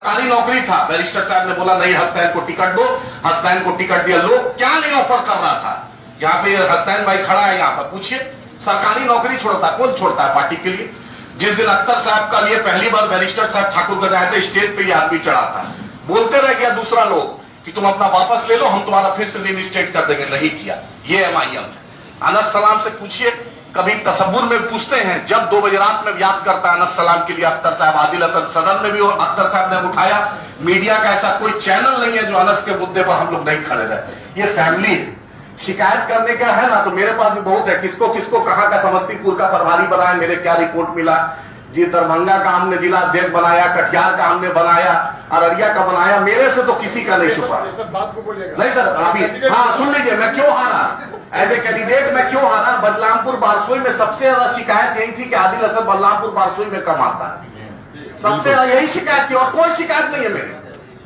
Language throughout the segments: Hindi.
सरकारी नौकरी था, बैरिस्टर साहब ने बोला नहीं हसनैन को टिकट दो, हसनैन को टिकट दिया। लोग क्या नहीं ऑफर कर रहा था। यहाँ पे हसनैन भाई खड़ा है, यहाँ पर पूछिए, सरकारी नौकरी छोड़ता कौन छोड़ता है पार्टी के लिए। जिस दिन अख्तर साहब का लिए पहली बार बैरिस्टर साहब ठाकुरगंज आए थे, स्टेज पे ये आदमी चढ़ा था, बोलते रह गया दूसरा लोग कि तुम अपना वापस ले लो, हम तुम्हारा फिर से रिइंस्टेट कर देंगे। नहीं किया। ये MIM है। अनस सलाम से पूछिए, कभी तसव्वुर में पूछते हैं, जब 2 बजे रात में याद करता है अनस सलाम के लिए अख्तर साहब, आदिल हसन सदन में भी अख्तर साहब ने उठाया। मीडिया का ऐसा कोई चैनल नहीं है जो अनस के मुद्दे पर हम लोग नहीं खड़े रहे। ये फैमिली है, शिकायत करने का है ना तो मेरे पास भी बहुत है। किसको किसको कहां का समस्तीपुर का प्रभारी बनाया, मेरे क्या रिपोर्ट मिला जी, दरभंगा का हमने जिला अध्यक्ष बनाया, कटिहार का हमने बनाया, अररिया का बनाया, मेरे से तो किसी का नहीं छुपा। नहीं सर, अभी हाँ सुन लीजिए, मैं क्यों हारा एज ए कैंडिडेट, मैं क्यों हारा। बदलामपुर बारसोई में सबसे ज्यादा शिकायत यही थी कि आदिल हसन बदलामपुर बारसोई में कम आता है। सबसे ज्यादा यही शिकायत थी और कोई शिकायत नहीं है मेरी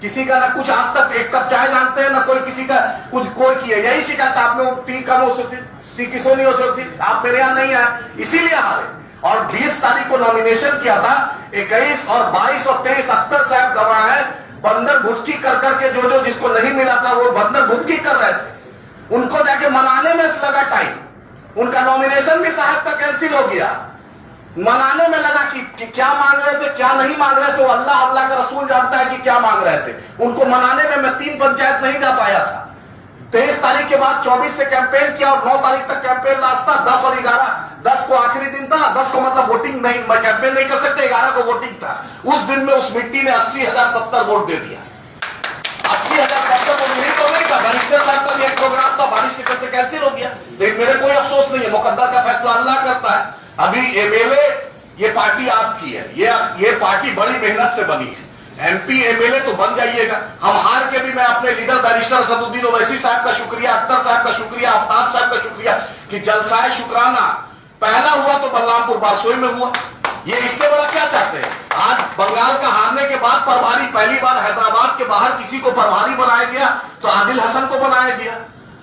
किसी का, ना कुछ आज तक एक कप चाय जानते हैं, ना कोई किसी का कुछ कोई किया। यही शिकायत आपने 3 कम हो सकती, किसो नहीं हो सकती, आप मेरे यहाँ नहीं आए इसीलिए हारे। और 20 तारीख को नॉमिनेशन किया था, 21 और 22 और 23 अख्तर साहब गवाह है। बंदर घुटकी कर करके जो जिसको नहीं मिला था वो बंदर घुटकी कर रहे थे, उनको जाके मनाने में लगा टाइम। उनका नॉमिनेशन भी साहब का कैंसिल हो गया, मनाने में लगा कि क्या मांग रहे थे क्या नहीं मांग रहे थे। तो अल्लाह का रसूल जानता है कि क्या मांग रहे थे। उनको मनाने में मैं 3 पंचायत नहीं जा पाया था। 23 तारीख के बाद 24 से कैंपेन किया और 9 तारीख तक कैंपेन लास्ट था। 10 और 11, 10 को आखिरी दिन था। 10 को मतलब वोटिंग नहीं, कैंपेन नहीं कर सकते, 11 को वोटिंग था। उस दिन में उस मिट्टी ने 80,070 वोट दे दिया। 80,070 वोट नहीं तो नहीं था। बैरिस्टर साहब का भी एक प्रोग्राम था, बारिश के चलते कैंसिल हो गया। लेकिन मेरे कोई अफसोस नहीं है, मुकद्दर का फैसला अल्लाह करता है। अभी MLA ये पार्टी आपकी है, ये पार्टी बड़ी मेहनत से बनी है। MP MLA तो बन जाइएगा। हम हार के भी मैं अपने लीडर बैरिस्टर असदुद्दीन ओवैसी साहब का शुक्रिया, अख्तर साहब का शुक्रिया, आफ्ताब साहब का शुक्रिया कि जलसाए शुक्राना पहला हुआ तो बलरामपुर बारसोई में हुआ। ये इससे बड़ा क्या चाहते हैं। आज बंगाल का हारने के बाद प्रभारी, पहली बार हैदराबाद के बाहर किसी को प्रभारी बनाया गया तो आदिल हसन को बनाया गया।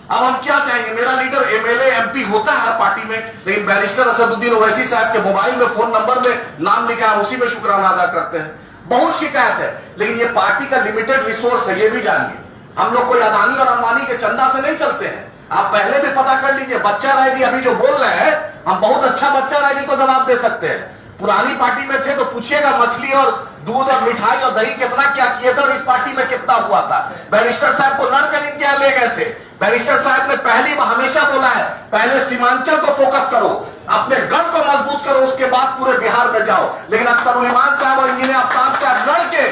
अब हम क्या चाहेंगे। मेरा लीडर MLA MP होता है हर पार्टी में, लेकिन बैरिस्टर असदुद्दीन ओवैसी साहब के मोबाइल में फोन नंबर में नाम लिखा है, उसी में शुक्राना अदा करते हैं। बहुत शिकायत है, लेकिन ये पार्टी का लिमिटेड रिसोर्स है, ये भी जानिए। हम लोग कोई अदानी और अंबानी के चंदा से नहीं चलते हैं। आप पहले भी पता कर लीजिए। बच्चा राय जी अभी जो बोल रहे हैं, हम बहुत अच्छा बच्चा राय जी को जवाब दे सकते हैं। पुरानी पार्टी में थे तो पूछिएगा मछली और दूध और मिठाई और दही कितना क्या किए थे और इस पार्टी में कितना हुआ था। बैरिस्टर साहब को लड़कर इनके यहाँ ले गए थे। बैरिस्टर साहब ने पहली बार हमेशा बोला है, पहले सीमांचल को फोकस करो, अपने गढ़ को मजबूत करो, उसके बाद पूरे बिहार में जाओ। लेकिन अख्तर उस्मान साहब और इंजीनियर आफ्ताब साहब लड़के,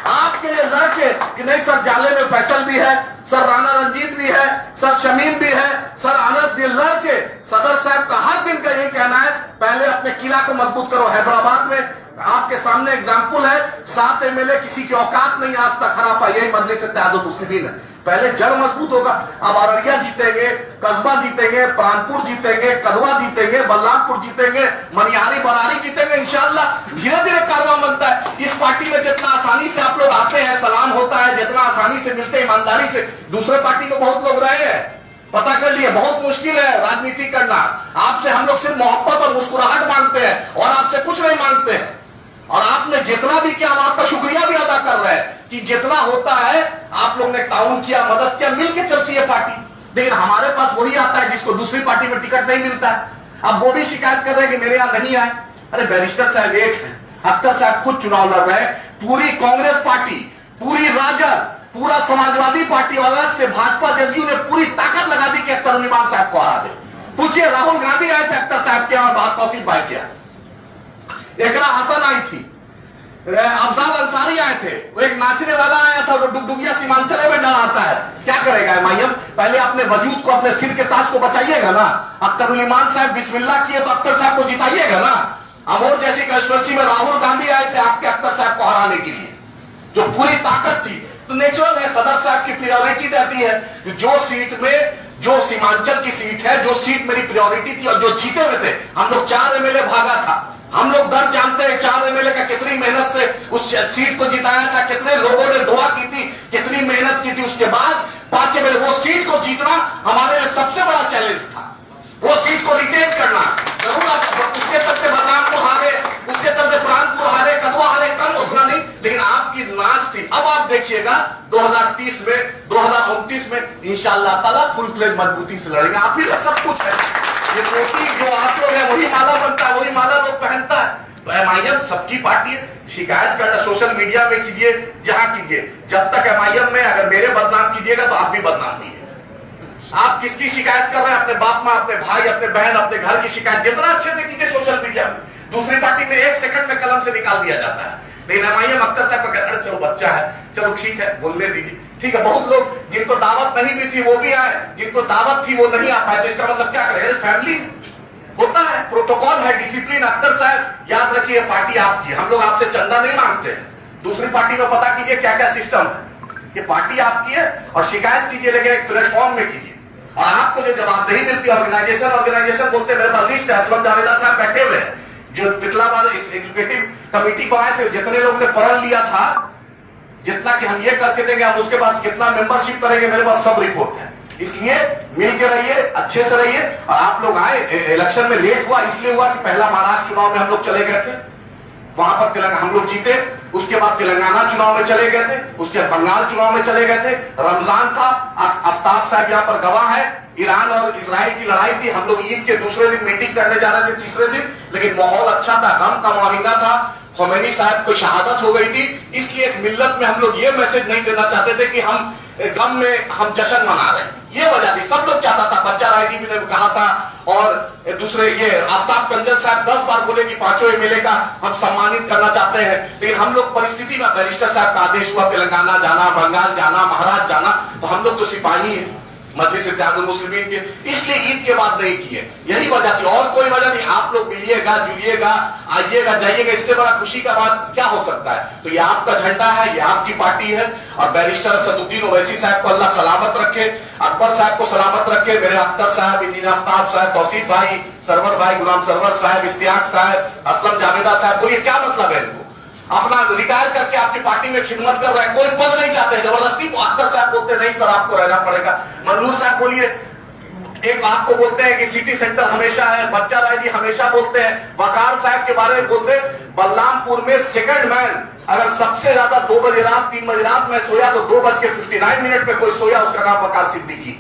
आपके लिए लड़के कि नहीं सर जाले में फैसल भी है, सर राणा रंजीत भी है, सर शमीम भी है, सर अनस जी, लड़के सदर साहब का हर दिन का यही कहना है पहले अपने किला को मजबूत करो। हैदराबाद में आपके सामने एग्जाम्पल है, 7 MLA किसी की औकात नहीं आज तक हरा पाई। यही मजलिस इत्तेहादुल मुस्लिमीन है। पहले जड़ मजबूत होगा। अब अररिया जीतेंगे, कस्बा जीतेंगे, प्राणपुर जीतेंगे, कदवा जीतेंगे, बलरामपुर जीतेंगे, मनिहारी बरारी जीतेंगे इंशाअल्लाह। धीरे धीरे कारवां बनता है। इस पार्टी में जितना आसानी से आप लोग आते हैं, सलाम होता है, जितना आसानी से मिलते हैं ईमानदारी से, दूसरे पार्टी में बहुत लोग रहे हैं, पता कर लिए। बहुत मुश्किल है राजनीति करना। आपसे हम लोग सिर्फ मोहब्बत और मुस्कुराहट मांगते हैं और आपसे कुछ नहीं मांगते हैं। और आपने जितना भी किया, हम आपका शुक्रिया भी अदा कर रहे हैं कि जितना होता है आप लोग ने ताउन किया, मदद किया, मिलकर चलती है पार्टी। लेकिन हमारे पास वही आता है जिसको दूसरी पार्टी में टिकट नहीं मिलता है। अब वो भी शिकायत कर रहे हैं कि मेरे यहाँ नहीं आए। अरे बैरिस्टर साहब एक है, अख्तर साहब खुद चुनाव लड़ रहे हैं। पूरी कांग्रेस पार्टी, पूरी राजद, पूरा समाजवादी पार्टी और अलग से भाजपा जदयू ने पूरी ताकत लगा दी कि अख्तर उस्मान साहब को हरा दे। पूछिए, राहुल गांधी आए थे अख्तर साहब के यहाँ, बात तौसीफ भाई के यहाँ, एकरा हसन आई थी, अफजाल अंसारी आए थे, वो एक नाचने वाला आया था, वो डुगडुगिया सीमांचल में डराता है। क्या करेगा MIM। पहले अपने वजूद को, अपने सिर के ताज को बचाइएगा ना। अख्तर उस्मान साहब बिस्मिल्लाह किए तो अख्तर साहब को जिताइएगा ना। अमोर जैसी कंस्टिट्यूंसी में राहुल गांधी आए थे आपके अख्तर साहब को हराने के लिए, जो पूरी ताकत थी। तो नेचुरल है, सदर साहब की प्रायोरिटी रहती है कि जो सीट में, जो सीमांचल की सीट है, जो सीट मेरी प्रायोरिटी थी और जो जीते हुए थे। हम लोग 4 MLA भागा था, हम लोग दर्द जानते हैं 4 MLA का कितनी मेहनत से उस सीट को जिताया था, कितने लोगों ने दुआ की थी, कितनी मेहनत की थी। उसके बाद 5 MLA, वो सीट को जीतना हमारे लिए सबसे बड़ा चैलेंज था। वो सीट को रिटेन करना, उसके चलते बलरामपुर हारे, उसके चलते प्राणपुर हारे, कदवा हारे, कम उतना नहीं, लेकिन आपकी नाश अब आप देखिएगा 2030 में 2029 में इंशाअल्लाह ताला फुल फ्लेज मजबूती से लड़ेंगे। आप ही का सब कुछ है, ये टोपी जो आप लोग है वही माला बनता है, वही माला लोग पहनता है। तो एमआईएम सबकी पार्टी है, शिकायत करना सोशल मीडिया में कीजिए, जहां कीजिए। जब तक एमआईएम में अगर मेरे बदनाम कीजिएगा तो आप भी बदनाम हुई है। आप किसकी शिकायत कर रहे हैं? अपने बाप माँ, अपने भाई, अपने बहन, अपने घर की शिकायत जितना अच्छे से कीजिए सोशल मीडिया में। दूसरी पार्टी में 1 सेकंड में कलम से निकाल दिया जाता है, लेकिन एमआईएम अख्तर साहब का कहते हैं चलो बच्चा है, चलो ठीक है बोलने दीजिए, ठीक है। बहुत लोग जिनको दावत नहीं भी थी वो भी आए, जिनको दावत थी वो नहीं आ पाए, तो इसका मतलब क्या करें? फैमिली होता है, प्रोटोकॉल है, डिसिप्लिन। अख्तर साहब याद रखिए पार्टी आपकी, हम लोग आपसे चंदा नहीं मांगते हैं। दूसरी पार्टी में पता कीजिए क्या क्या सिस्टम है, ये पार्टी आपकी है और शिकायत कीजिए, लेकिन एक प्लेटफॉर्म में कीजिए। और आपको जो जवाबदेही मिलती है, ऑर्गेनाइजेशन बोलते हैं, मेरे पास लिस्ट है, असलम जावेदा साहब बैठे हुए हैं जो पिछला बार इस एग्जीक्यूटिव कमेटी को आए थे, जितने लोग ने प्रण लिया था जितना कि हम ये करके देंगे, हम उसके पास कितना मेंबरशिप करेंगे, मेरे पास सब रिपोर्ट है। इसलिए मिल के रहिए, अच्छे से रहिए। और आप लोग आए, इलेक्शन में लेट हुआ इसलिए हुआ कि पहला महाराष्ट्र चुनाव में हम लोग चले गए थे, वहां पर तेलंगाना हम लोग जीते, उसके बाद तेलंगाना चुनाव में चले गए थे, उसके बाद बंगाल चुनाव में चले गए थे, रमजान था, आफ्ताब साहब यहाँ पर गवाह है, ईरान और इजराइल की लड़ाई थी, हम लोग ईद के दूसरे दिन मीटिंग करने जा रहे थे, तीसरे दिन, लेकिन माहौल अच्छा था, गम का महीना था, खोमेनी साहब को शहादत हो गई थी। इसलिए एक मिल्लत में हम लोग ये मैसेज नहीं देना चाहते थे कि हम गम में हम जश्न मना रहे हैं, ये वजह थी। सब लोग चाहता था, बच्चा राय जी ने कहा था, और दूसरे ये आफ्ताब कंजर साहब 10 बार बोले कि 5 एमएलए का हम सम्मानित करना चाहते हैं, लेकिन हम लोग परिस्थिति में, बैरिस्टर साहब का आदेश हुआ तेलंगाना जाना, बंगाल जाना, महाराष्ट्र जाना, तो हम लोग तो सिपाही हैं मजलिस इत्तेहादुल मुस्लिमीन के, इसलिए ईद के बाद नहीं किए, यही वजह थी और कोई वजह नहीं। आप लोग मिलिएगा, जुलिएगा, आइएगा, जाइएगा, इससे बड़ा खुशी का बात क्या हो सकता है? तो ये आपका झंडा है, ये आपकी पार्टी है। और बैरिस्टर असदुद्दीन ओवैसी साहब को अल्लाह सलामत रखे, अकबर साहब को सलामत रखे, मेरे अख्तर साहब, इंजीनियर आफ्ताब साहब, तौसीफ भाई, सरवर भाई, गुलाम सरवर साहब, इश्तियाक साहब, असलम जावेदा साहब, बोलिए क्या मतलब है? इनको अपना रिटायर करके आपकी पार्टी में खिदमत कर रहे हैं, कोई पद नहीं चाहते, जबरदस्ती। अख्तर साहब बोलते नहीं सर आपको रहना पड़ेगा। मंजूर साहब बोलिए, एक आपको बोलते हैं कि सिटी सेंटर हमेशा है, बच्चा राय जी हमेशा बोलते हैं, वकार साहब के बारे में बोलते, बलरामपुर में सेकंड मैन, अगर सबसे ज्यादा 2 बजे रात 3 बजे रात में सोया तो 2:59 पे कोई सोया, उसका नाम वकार सिद्दीकी।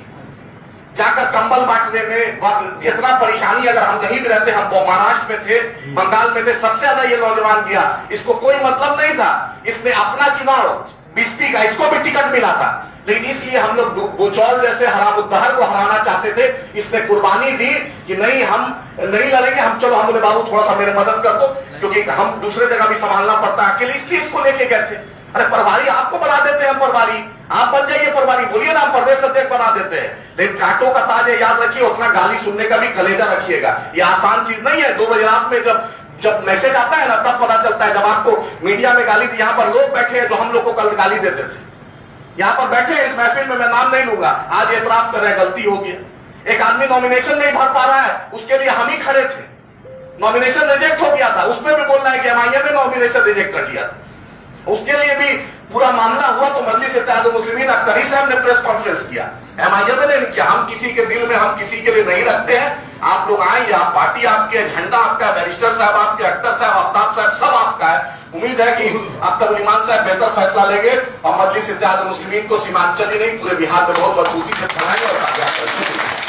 जाकर कंबल बांटने में जितना परेशानी, अगर हम कहीं भी रहते, हम महाराष्ट्र में थे, बंगाल में थे, सबसे ज्यादा ये नौजवान दिया। इसको कोई मतलब नहीं था, इसने अपना चुनाव बीसपी का, इसको भी टिकट मिला था, लेकिन इसलिए हम लोग बुचौल जैसे हरामुद्दहर को हराना चाहते थे। इसने कुर्बानी दी कि नहीं हम नहीं लड़ेंगे, हम चलो, हम बोले बाबू थोड़ा सा मेरे मदद कर दो, क्योंकि हम दूसरे जगह भी संभालना पड़ता है अकेले, इसलिए इसको लेके गए थे। अरे प्रभारी आपको बना देते हैं, प्रभारी आप बन जाइए, प्रभारी बोलिए ना, हम प्रदेश अध्यक्ष बना देते हैं। लेकिन कांटों का ताज है, याद रखिए, उतना गाली सुनने का भी कलेजा रखिएगा, ये आसान चीज नहीं है। 2 बजे रात में जब मैसेज आता है ना, तब पता चलता है। जब आपको मीडिया में गाली दी, यहाँ पर लोग बैठे हैं जो हम लोग को कल गाली देते थे, यहाँ पर बैठे हैं इस महफिल में, मैं नाम नहीं लूंगा, आज एतराफ कर रहे हैं गलती हो गया। एक आदमी नॉमिनेशन नहीं भर पा रहा है, उसके लिए हम ही खड़े थे, नॉमिनेशन रिजेक्ट हो गया था, उसमें भी बोल रहा है कि एमआईएम ने नॉमिनेशन रिजेक्ट कर दिया, उसके लिए भी पूरा मामला हुआ। तो मजलिस इत्तेहादुल मुस्लिमीन अख्तरी साहब ने प्रेस कॉन्फ्रेंस किया, एमआईएम ने नहीं किया। हम किसी के दिल में, हम किसी के लिए नहीं रखते हैं। आप लोग आए, आप पार्टी आपकी है, झंडा आपका है, बैरिस्टर साहब आपके, अख्तर साहब, आफ्ताब साहब, सब आपका है। उम्मीद है कि अख्तर ईमान साहब बेहतर फैसला लेंगे और मजलिस इत्तेहादुल मुस्लिमीन को सीमांचल ही नहीं पूरे बिहार में बहुत मजबूती से फैलाएंगे और कामयाब करेंगे।